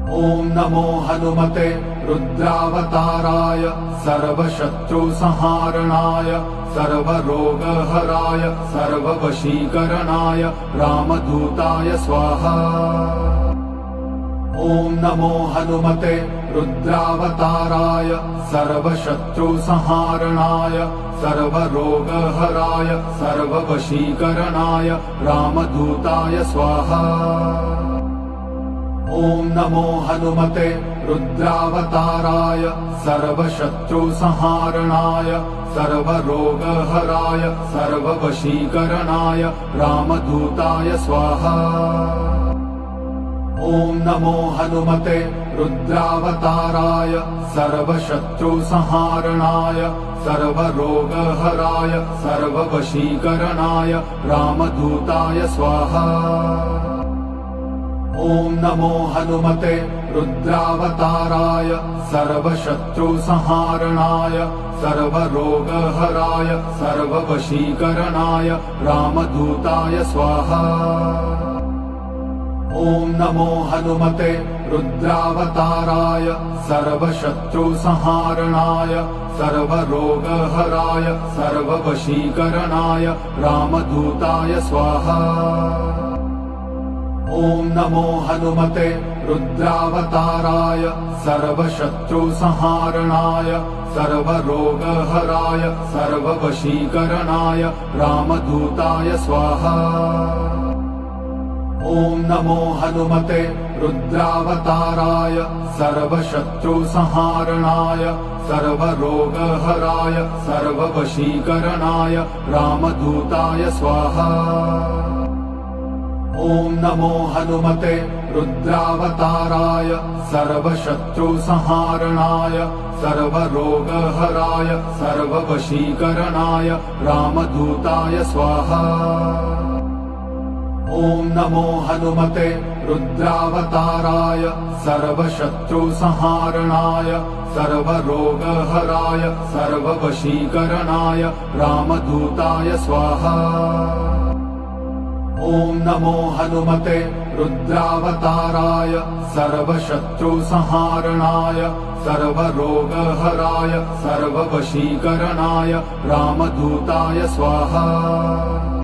ॐ नमो हनुमते रुद्रावताराय सर्वशत्रुसंहारणाय सर्वरोगहराय सर्ववशीकरणाय रामदूताय स्वाहा। ॐ नमो हनुमते रुद्रावताराय सर्वशत्रुसंहारणाय सर्वरोगहराय सर्ववशीकरणाय रामदूताय स्वाहा। ॐ नमो हनुमते रुद्रावताराय सर्वशत्रुसंहारणाय सर्वरोगहराय सर्ववशीकरणाय रामदूताय स्वाहा। ॐ नमो हनुमते रुद्रावताराय सर्वशत्रुसंहारणाय सर्वरोगहराय सर्ववशीकरणाय रामदूताय स्वाहा। ॐ नमो हनुमते रुद्रावताराय सर्वशत्रुसंहारणाय सर्वरोगहराय सर्ववशीकरणाय रामदूताय स्वाहा। ॐ नमो हनुमते रुद्रावताराय सर्वशत्रुसंहारणाय सर्वरोगहराय सर्ववशीकरणाय रामदूताय स्वाहा। ॐ नमो हनुमते रुद्रावताराय सर्वशत्रुसंहारणाय सर्वरोगहराय सर्ववशीकरणाय रामदूताय स्वाहा। ॐ नमो हनुमते रुद्रावताराय सर्वशत्रुसंहारणाय सर्वरोगहराय सर्ववशीकरणाय रामदूताय स्वाहा। ॐ नमो हनुमते रुद्रावताराय सर्वशत्रुसंहारणाय सर्वरोगहराय सर्ववशीकरणाय रामदूताय स्वाहा। ॐ नमो हनुमते रुद्रावताराय सर्वशत्रुसंहारणाय सर्वरोगहराय सर्ववशीकरणाय रामदूताय स्वाहा। ॐ नमो हनुमते रुद्रावताराय सर्वशत्रुसंहारणाय सर्वरोगहराय सर्ववशीकरणाय रामदूताय स्वाहा।